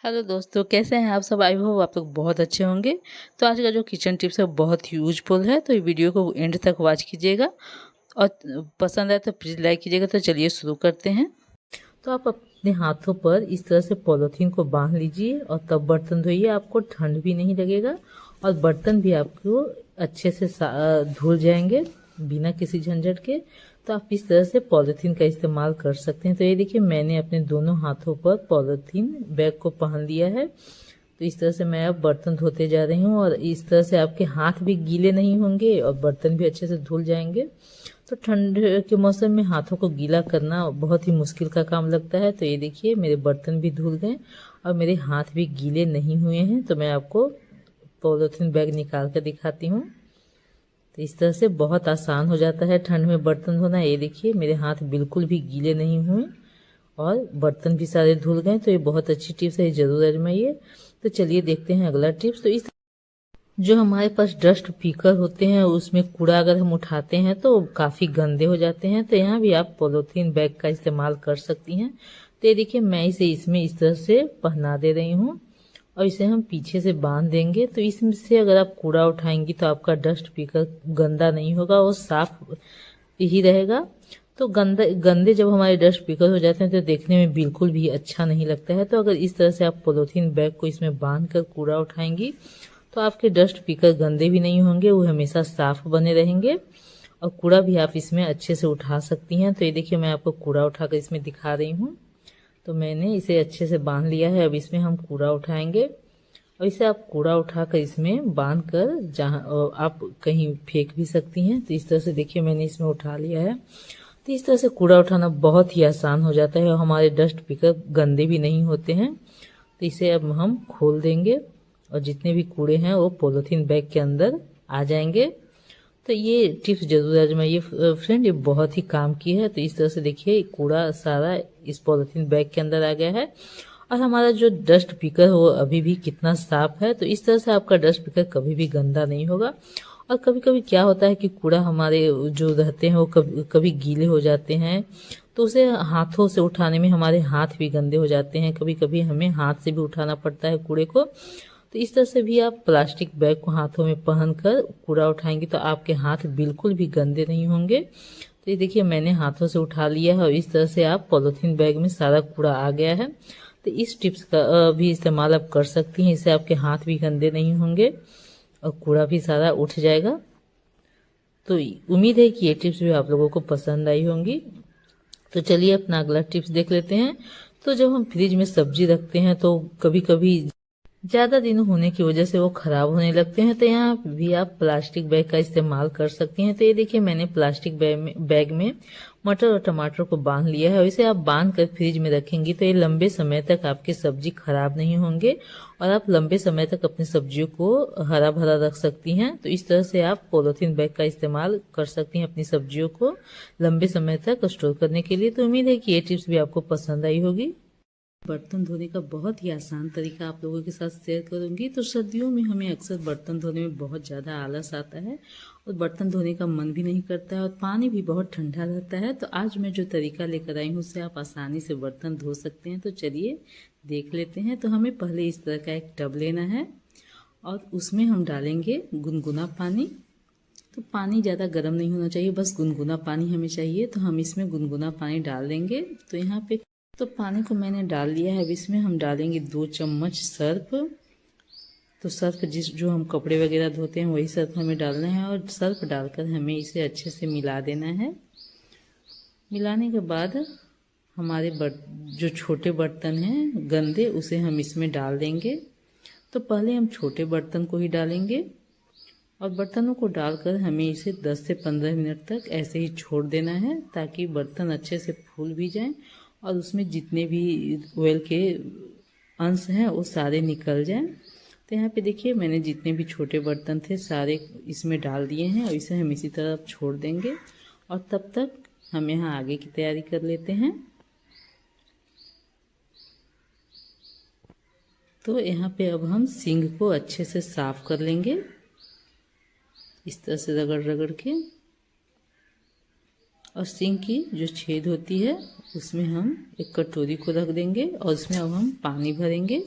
Hello दोस्तों, कैसे हैं आप सब। आई होप आप लोग बहुत अच्छे होंगे। तो आज का जो किचन टिप्स है बहुत यूजफुल है, तो ये वीडियो को एंड तक वॉच कीजिएगा और पसंद आए तो प्लीज़ लाइक कीजिएगा। तो चलिए शुरू करते हैं। तो आप अपने हाथों पर इस तरह से पॉलीथीन को बांध लीजिए और तब बर्तन धोइए। आपको ठंड भी नहीं लगेगा और बर्तन भी आपको अच्छे से धुल जाएंगे बिना किसी झंझट के। तो आप इस तरह से पॉलीथीन का इस्तेमाल कर सकते हैं। तो ये देखिए, मैंने अपने दोनों हाथों पर पॉलीथीन बैग को पहन लिया है। तो इस तरह से मैं अब बर्तन धोते जा रही हूँ और इस तरह से आपके हाथ भी गीले नहीं होंगे और बर्तन भी अच्छे से धुल जाएंगे। तो ठंड के मौसम में हाथों को गीला करना बहुत ही मुश्किल का काम लगता है। तो ये देखिए, मेरे बर्तन भी धुल गए और मेरे हाथ भी गीले नहीं हुए हैं। तो मैं आपको पॉलीथीन बैग निकाल कर दिखाती हूँ। तो इस तरह से बहुत आसान हो जाता है ठंड में बर्तन धोना। ये देखिए, मेरे हाथ बिल्कुल भी गीले नहीं हुए और बर्तन भी सारे धुल गए। तो ये बहुत अच्छी टिप्स है, जरूर आजमाइए। तो चलिए देखते हैं अगला टिप्स। तो इस जो हमारे पास डस्ट पीकर होते हैं उसमें कूड़ा अगर हम उठाते हैं तो काफ़ी गंदे हो जाते हैं। तो यहाँ भी आप पॉलीथीन बैग का इस्तेमाल कर सकती हैं। तो ये देखिए, मैं इसे इसमें इस तरह से पहना दे रही हूँ और इसे हम पीछे से बांध देंगे। तो इसमें से अगर आप कूड़ा उठाएंगी तो आपका डस्ट पीकर गंदा नहीं होगा, वो साफ ही रहेगा। तो गंदे जब हमारे डस्ट पीकर हो जाते हैं तो देखने में बिल्कुल भी अच्छा नहीं लगता है। तो अगर इस तरह से आप पॉलीथीन बैग को इसमें बांध कर कूड़ा उठाएंगी तो आपके डस्ट पीकर गंदे भी नहीं होंगे, वो हमेशा साफ बने रहेंगे और कूड़ा भी आप इसमें अच्छे से उठा सकती हैं। तो ये देखिए, मैं आपको कूड़ा उठाकर इसमें दिखा रही हूँ। तो मैंने इसे अच्छे से बांध लिया है। अब इसमें हम कूड़ा उठाएंगे और इसे आप कूड़ा उठाकर इसमें बांध कर जहाँ आप कहीं फेंक भी सकती हैं। तो इस तरह से देखिए, मैंने इसमें उठा लिया है। तो इस तरह से कूड़ा उठाना बहुत ही आसान हो जाता है और हमारे डस्ट पीकर गंदे भी नहीं होते हैं। तो इसे अब हम खोल देंगे और जितने भी कूड़े हैं वो पॉलीथीन बैग के अंदर आ जाएंगे। तो ये टिप्स जरूर आजमाइए फ्रेंड, ये बहुत ही काम की है। तो इस तरह से देखिए, कूड़ा सारा इस पॉलीथीन बैग के अंदर आ गया है और हमारा जो डस्ट पिकर हो अभी भी कितना साफ है। तो इस तरह से आपका डस्ट पिकर कभी भी गंदा नहीं होगा। और कभी कभी क्या होता है कि कूड़ा हमारे जो रहते हैं वो कभी कभी गीले हो जाते हैं, तो उसे हाथों से उठाने में हमारे हाथ भी गंदे हो जाते हैं। कभी कभी हमें हाथ से भी उठाना पड़ता है कूड़े को। तो इस तरह से भी आप प्लास्टिक बैग को हाथों में पहन कर कूड़ा उठाएंगे तो आपके हाथ बिल्कुल भी गंदे नहीं होंगे। तो ये देखिए, मैंने हाथों से उठा लिया है और इस तरह से आप पॉलीथीन बैग में सारा कूड़ा आ गया है। तो इस टिप्स का भी इस्तेमाल आप कर सकती हैं। इससे आपके हाथ भी गंदे नहीं होंगे और कूड़ा भी सारा उठ जाएगा। तो उम्मीद है कि ये टिप्स भी आप लोगों को पसंद आई होंगी। तो चलिए अपना अगला टिप्स देख लेते हैं। तो जब हम फ्रिज में सब्जी रखते हैं तो कभी कभी ज़्यादा दिन होने की वजह से वो खराब होने लगते हैं। तो यहाँ भी आप प्लास्टिक बैग का इस्तेमाल कर सकती हैं। तो ये देखिए, मैंने प्लास्टिक बैग में मटर और टमाटर को बांध लिया है और इसे आप बांध कर फ्रिज में रखेंगी तो ये लंबे समय तक आपकी सब्जी खराब नहीं होंगे और आप लंबे समय तक अपनी सब्जियों को हरा भरा रख सकती हैं। तो इस तरह से आप पॉलीथीन बैग का इस्तेमाल कर सकती हैं अपनी सब्जियों को लंबे समय तक स्टोर करने के लिए। तो उम्मीद है कि ये टिप्स भी आपको पसंद आई होगी। बर्तन धोने का बहुत ही आसान तरीका आप लोगों के साथ शेयर करूंगी। तो सर्दियों में हमें अक्सर बर्तन धोने में बहुत ज़्यादा आलस आता है और बर्तन धोने का मन भी नहीं करता है और पानी भी बहुत ठंडा रहता है। तो आज मैं जो तरीका लेकर आई हूँ उससे आप आसानी से बर्तन धो सकते हैं। तो चलिए देख लेते हैं। तो हमें पहले इस तरह का एक टब लेना है और उसमें हम डालेंगे गुनगुना पानी। तो पानी ज़्यादा गर्म नहीं होना चाहिए, बस गुनगुना पानी हमें चाहिए। तो हम इसमें गुनगुना पानी डाल देंगे। तो यहाँ पे तो पानी को मैंने डाल लिया है। अब इसमें हम डालेंगे 2 चम्मच सर्फ। तो सर्फ जो हम कपड़े वगैरह धोते हैं वही सर्फ हमें डालना है और सर्फ डालकर हमें इसे अच्छे से मिला देना है। मिलाने के बाद हमारे जो छोटे बर्तन हैं गंदे उसे हम इसमें डाल देंगे। तो पहले हम छोटे बर्तन को ही डालेंगे और बर्तनों को डालकर हमें इसे 10 से 15 मिनट तक ऐसे ही छोड़ देना है ताकि बर्तन अच्छे से फूल भी जाएं और उसमें जितने भी ऑयल के अंश हैं वो सारे निकल जाएं। तो यहाँ पे देखिए, मैंने जितने भी छोटे बर्तन थे सारे इसमें डाल दिए हैं और इसे हम इसी तरह छोड़ देंगे और तब तक हम यहाँ आगे की तैयारी कर लेते हैं। तो यहाँ पे अब हम सिंक को अच्छे से साफ कर लेंगे इस तरह से रगड़ रगड़ के। और सिंक की जो छेद होती है उसमें हम एक कटोरी को रख देंगे और उसमें अब हम पानी भरेंगे।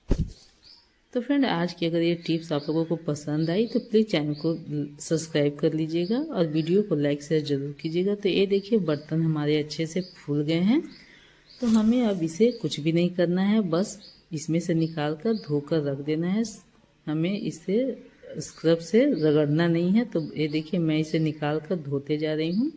तो फ्रेंड, आज की अगर ये टिप्स आप लोगों को पसंद आई तो प्लीज़ चैनल को सब्सक्राइब कर लीजिएगा और वीडियो को लाइक शेयर ज़रूर कीजिएगा। तो ये देखिए बर्तन हमारे अच्छे से फूल गए हैं। तो हमें अब इसे कुछ भी नहीं करना है, बस इसमें से निकाल कर धोकर रख देना है। हमें इसे स्क्रब से रगड़ना नहीं है। तो ये देखिए मैं इसे निकाल कर धोते जा रही हूँ।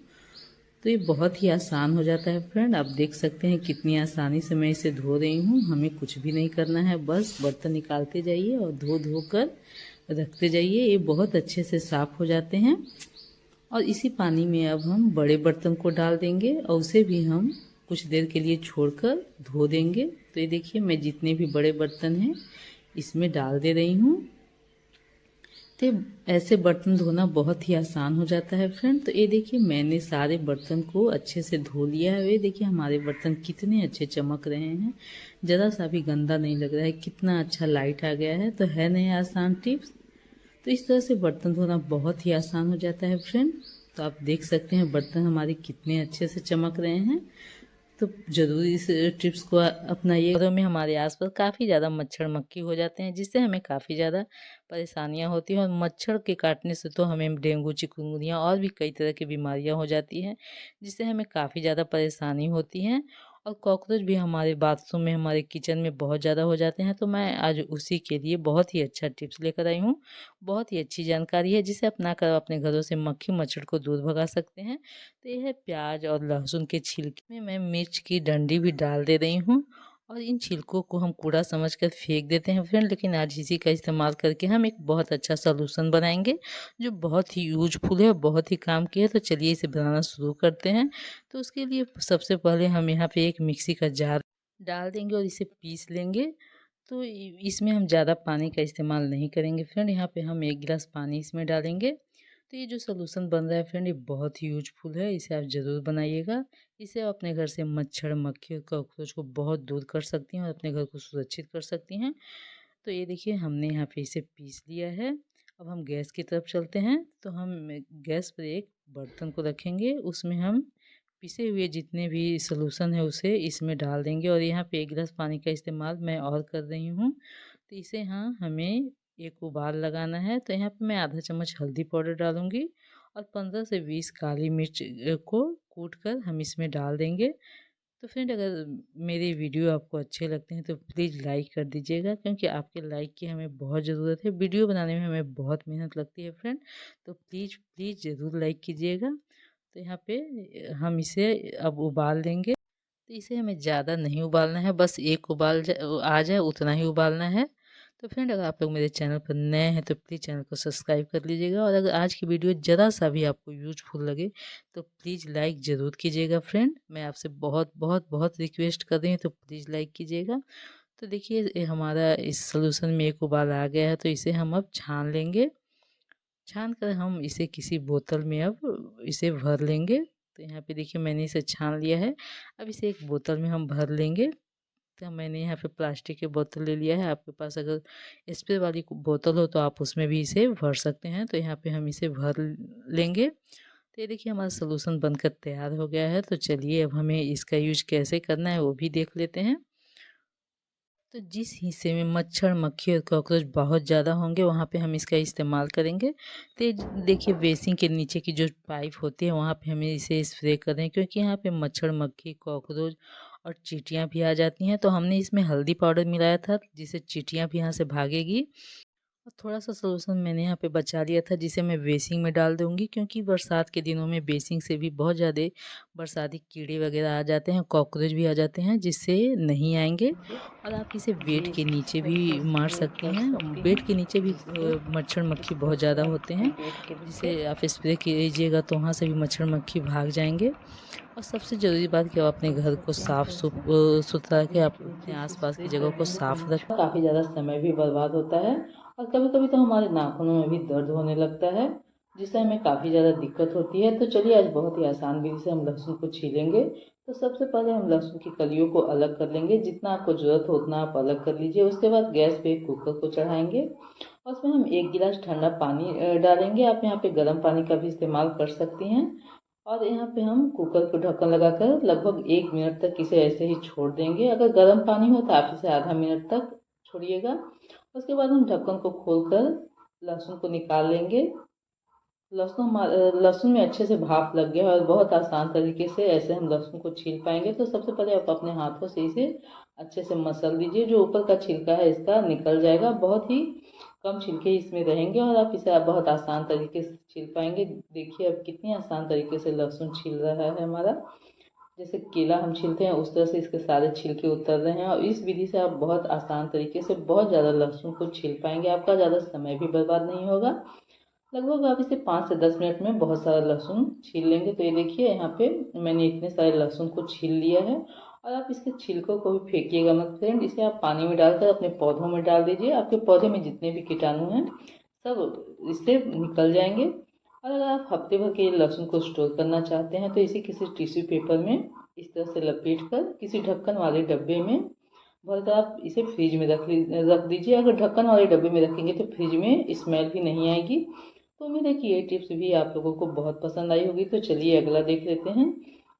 तो ये बहुत ही आसान हो जाता है फ्रेंड, आप देख सकते हैं कितनी आसानी से मैं इसे धो रही हूँ। हमें कुछ भी नहीं करना है, बस बर्तन निकालते जाइए और धो धो कर रखते जाइए। ये बहुत अच्छे से साफ़ हो जाते हैं। और इसी पानी में अब हम बड़े बर्तन को डाल देंगे और उसे भी हम कुछ देर के लिए छोड़कर धो देंगे। तो ये देखिए मैं जितने भी बड़े बर्तन हैं इसमें डाल दे रही हूँ। तो ऐसे बर्तन धोना बहुत ही आसान हो जाता है फ्रेंड। तो ये देखिए मैंने सारे बर्तन को अच्छे से धो लिया है। ये देखिए हमारे बर्तन कितने अच्छे चमक रहे हैं, ज़रा सा भी गंदा नहीं लग रहा है, कितना अच्छा लाइट आ गया है। तो है नहीं आसान टिप्स। तो इस तरह से बर्तन धोना बहुत ही आसान हो जाता है फ्रेंड। तो आप देख सकते हैं बर्तन हमारे कितने अच्छे से चमक रहे हैं। तो ज़रूर इस टिप्स को अपनाइए। घरों में हमारे आसपास काफ़ी ज़्यादा मच्छर मक्खी हो जाते हैं, जिससे हमें काफ़ी ज़्यादा परेशानियां होती हैं। और मच्छर के काटने से तो हमें डेंगू, चिकनगुनिया और भी कई तरह की बीमारियां हो जाती हैं, जिससे हमें काफ़ी ज़्यादा परेशानी होती हैं। और कॉकरोच भी हमारे बाथरूम में, हमारे किचन में बहुत ज़्यादा हो जाते हैं। तो मैं आज उसी के लिए बहुत ही अच्छा टिप्स लेकर आई हूँ। बहुत ही अच्छी जानकारी है, जिसे अपना कर अपने घरों से मक्खी मच्छर को दूर भगा सकते हैं। तो यह है प्याज और लहसुन के छिलके में मैं मिर्च की डंडी भी डाल दे रही हूँ। और इन छिलकों को हम कूड़ा समझकर फेंक देते हैं फ्रेंड, लेकिन आज इसी का इस्तेमाल करके हम एक बहुत अच्छा सलूशन बनाएंगे जो बहुत ही यूजफुल है, बहुत ही काम की है। तो चलिए इसे बनाना शुरू करते हैं। तो उसके लिए सबसे पहले हम यहाँ पे एक मिक्सी का जार डाल देंगे और इसे पीस लेंगे। तो इसमें हम ज़्यादा पानी का इस्तेमाल नहीं करेंगे फ्रेंड। यहाँ पे हम 1 गिलास पानी इसमें डालेंगे। तो ये जो सलूशन बन रहा है फ्रेंड, ये बहुत ही यूजफुल है, इसे आप ज़रूर बनाइएगा। इससे आप अपने घर से मच्छर मक्खी और कॉकरोच को बहुत दूर कर सकती हैं और अपने घर को सुरक्षित कर सकती हैं। तो ये देखिए हमने यहाँ पे इसे पीस लिया है। अब हम गैस की तरफ चलते हैं। तो हम गैस पर एक बर्तन को रखेंगे, उसमें हम पिसे हुए जितने भी सलूशन है उसे इसमें डाल देंगे। और यहाँ पे 1 गिलास पानी का इस्तेमाल मैं और कर रही हूँ। तो इसे हमें एक उबाल लगाना है। तो यहाँ पे मैं आधा चम्मच हल्दी पाउडर डालूँगी और 15 से 20 काली मिर्च को कूट कर हम इसमें डाल देंगे। तो फ्रेंड, अगर मेरे वीडियो आपको अच्छे लगते हैं तो प्लीज़ लाइक कर दीजिएगा, क्योंकि आपके लाइक की हमें बहुत ज़रूरत है। वीडियो बनाने में हमें बहुत मेहनत लगती है फ्रेंड। तो प्लीज़ प्लीज़ ज़रूर लाइक कीजिएगा। तो यहाँ पे हम इसे अब उबाल देंगे। तो इसे हमें ज़्यादा नहीं उबालना है, बस एक आ जाए उतना ही उबालना है। तो फ्रेंड, अगर आप लोग मेरे चैनल पर नए हैं तो प्लीज़ चैनल को सब्सक्राइब कर लीजिएगा। और अगर आज की वीडियो ज़रा सा भी आपको यूजफुल लगे तो प्लीज़ लाइक ज़रूर कीजिएगा फ्रेंड। मैं आपसे बहुत बहुत बहुत रिक्वेस्ट कर रही हूँ, तो प्लीज़ लाइक कीजिएगा। तो देखिए हमारा इस सलूशन में एक उबाल आ गया है। तो इसे हम अब छान लेंगे। छान कर हम इसे किसी बोतल में अब इसे भर लेंगे। तो यहाँ पे देखिए मैंने इसे छान लिया है। अब इसे एक बोतल में हम भर लेंगे। तो मैंने यहाँ पे प्लास्टिक की बोतल ले लिया है। आपके पास अगर स्प्रे वाली बोतल हो तो आप उसमें भी इसे भर सकते हैं। तो यहाँ पे हम इसे भर लेंगे। तो ये देखिए हमारा सलूशन बनकर तैयार हो गया है। तो चलिए अब हमें इसका यूज कैसे करना है वो भी देख लेते हैं। तो जिस हिस्से में मच्छर मक्खी और कॉकरोच बहुत ज़्यादा होंगे वहाँ पे हम इसका इस्तेमाल करेंगे। तो ये देखिए बेसिन के नीचे की जो पाइप होती है वहाँ पे हमें इसे स्प्रे करें, क्योंकि यहाँ पे मच्छर मक्खी कॉकरोच और चींटियाँ भी आ जाती हैं। तो हमने इसमें हल्दी पाउडर मिलाया था, जिससे चींटियाँ भी यहाँ से भागेगी। और थोड़ा-सा सॉल्यूशन मैंने यहाँ पे बचा लिया था, जिसे मैं बेसिन में डाल दूँगी, क्योंकि बरसात के दिनों में बेसिन से भी बहुत ज़्यादा बरसाती कीड़े वगैरह आ जाते हैं, कॉकरोच भी आ जाते हैं, जिससे नहीं आएँगे। और आप इसे बेड के नीचे भी मार सकती हैं। बेड के नीचे भी मच्छर मक्खी बहुत ज़्यादा होते हैं, जिसे आप स्प्रे कीजिएगा तो वहाँ से भी मच्छर मक्खी भाग जाएँगे। और सबसे ज़रूरी बात कि आप अपने घर को सुथरा रखें, आप अपने आस-पास की जगह को साफ रखें। काफ़ी ज़्यादा समय भी बर्बाद होता है और कभी-कभी तो हमारे नाखूनों में भी दर्द होने लगता है, जिससे हमें काफ़ी ज़्यादा दिक्कत होती है। तो चलिए आज बहुत ही आसान विधि से हम लहसुन को छीलेंगे। तो सबसे पहले हम लहसुन की कलियों को अलग कर लेंगे। जितना आपको ज़रूरत हो उतना आप अलग कर लीजिए। उसके बाद गैस पे एक कुकर को चढ़ाएंगे और उसमें हम 1 गिलास ठंडा पानी डालेंगे। आप यहाँ पे गर्म पानी का भी इस्तेमाल कर सकती हैं। और यहाँ पे हम कुकर को ढक्कन लगाकर लगभग 1 मिनट तक इसे ऐसे ही छोड़ देंगे। अगर गर्म पानी हो तो आप इसे आधा मिनट तक छोड़िएगा। उसके बाद हम ढक्कन को खोलकर लहसुन को निकाल लेंगे। लहसुन में अच्छे से भाप लग गया है और बहुत आसान तरीके से ऐसे हम लहसुन को छील पाएंगे। तो सबसे पहले आप अपने हाथों से इसे अच्छे से मसल दीजिए, जो ऊपर का छिलका है इसका निकल जाएगा। बहुत ही कम छिलके इसमें रहेंगे और आप इसे बहुत आसान तरीके से छील पाएंगे। देखिए अब कितनी आसान तरीके से लहसुन छील रहा है हमारा। जैसे केला हम छीलते हैं उस तरह से इसके सारे छिलके उतर रहे हैं और इस विधि से आप बहुत आसान तरीके से बहुत ज़्यादा लहसुन को छील पाएंगे। आपका ज़्यादा समय भी बर्बाद नहीं होगा। लगभग आप इसे 5 से 10 मिनट में बहुत सारा लहसुन छील लेंगे। तो ये देखिए यहाँ पे मैंने इतने सारे लहसुन को छील लिया है। और आप इसके छिलकों को भी फेंकिएगा मत फ्रेंड, इसे आप पानी में डालकर अपने पौधों में डाल दीजिए। आपके पौधे में जितने भी कीटाणु हैं सब इससे निकल जाएंगे। और अगर आप हफ्ते भर के लहसुन को स्टोर करना चाहते हैं तो इसे किसी टिश्यू पेपर में इस तरह से लपेट कर किसी ढक्कन वाले डब्बे में भरकर आप इसे फ्रिज में रख दीजिए। अगर ढक्कन वाले डब्बे में रखेंगे तो फ्रिज में स्मेल भी नहीं आएगी। तो उम्मीद है कि ये टिप्स भी आप लोगों को बहुत पसंद आई होगी। तो चलिए अगला देख लेते हैं।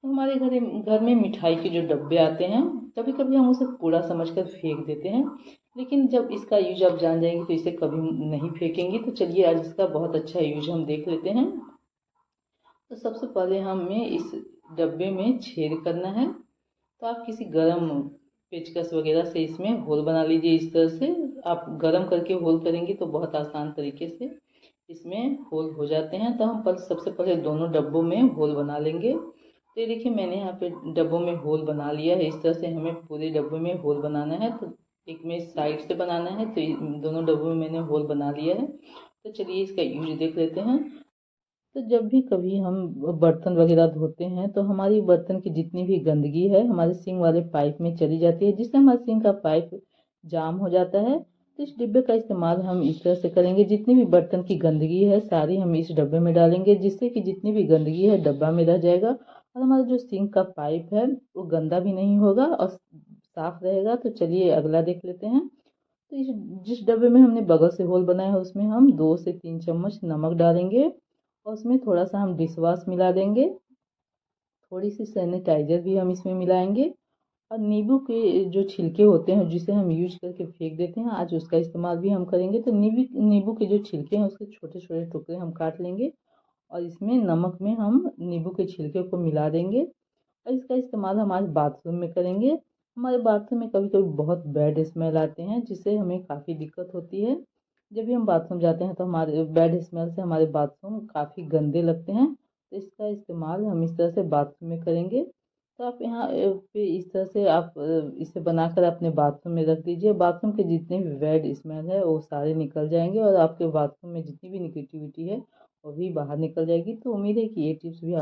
तो हमारे घर में मिठाई के जो डब्बे आते हैं, कभी कभी हम उसे कूड़ा समझकर फेंक देते हैं, लेकिन जब इसका यूज आप जान जाएंगे तो इसे कभी नहीं फेंकेंगे। तो चलिए आज इसका बहुत अच्छा यूज हम देख लेते हैं। तो सबसे पहले हमें इस डब्बे में छेद करना है। तो आप किसी गरम पेचकस वगैरह से इसमें होल बना लीजिए। इस तरह से आप गरम करके होल करेंगे तो बहुत आसान तरीके से इसमें होल हो जाते हैं। तो हम सबसे पहले दोनों डब्बों में होल बना लेंगे। तो ये देखिए मैंने यहाँ पे डब्बों में होल बना लिया है। इस तरह से हमें पूरे डब्बे में होल बनाना है। तो एक में साइड से बनाना है, तो दोनों डब्बों में मैंने होल बना लिया है। तो चलिए इसका यूज देख लेते हैं। तो जब भी कभी हम बर्तन वगैरह धोते हैं तो हमारी बर्तन की जितनी भी गंदगी है हमारे सिंक वाले पाइप में चली जाती है, जिससे हमारे सिंक का पाइप जाम हो जाता है। तो इस डिब्बे का इस्तेमाल हम इस तरह से करेंगे, जितनी भी बर्तन की गंदगी है सारी हम इस डब्बे में डालेंगे, जिससे कि जितनी भी गंदगी है डब्बा में रह जाएगा और हमारा जो सिंक का पाइप है वो गंदा भी नहीं होगा और साफ रहेगा। तो चलिए अगला देख लेते हैं। तो इस जिस डब्बे में हमने बगल से होल बनाया है उसमें हम 2 से 3 चम्मच नमक डालेंगे और उसमें थोड़ा सा हम डिश वॉश मिला देंगे। थोड़ी सी सैनिटाइजर भी हम इसमें मिलाएंगे और नींबू के जो छिलके होते हैं जिसे हम यूज करके फेंक देते हैं, आज उसका इस्तेमाल भी हम करेंगे। तो नींबू के जो छिलके हैं उसके छोटे छोटे टुकड़े हम काट लेंगे और इसमें नमक में हम नींबू के छिलके को मिला देंगे और इसका इस्तेमाल हम आज बाथरूम में करेंगे। हमारे बाथरूम में कभी कभी बहुत बैड स्मेल आते हैं जिससे हमें काफ़ी दिक्कत होती है। जब भी हम बाथरूम जाते हैं तो हमारे बैड स्मेल से हमारे बाथरूम काफ़ी गंदे लगते हैं। तो इसका इस्तेमाल हम इस तरह से बाथरूम में करेंगे। तो आप यहाँ पे इस तरह से आप इसे बनाकर अपने बाथरूम में रख दीजिए। बाथरूम के जितने भी बैड स्मेल है वो सारे निकल जाएंगे और आपके बाथरूम में जितनी भी निगेटिविटी है वो भी बाहर निकल जाएगी। तो उम्मीद है कि ये टिप्स भी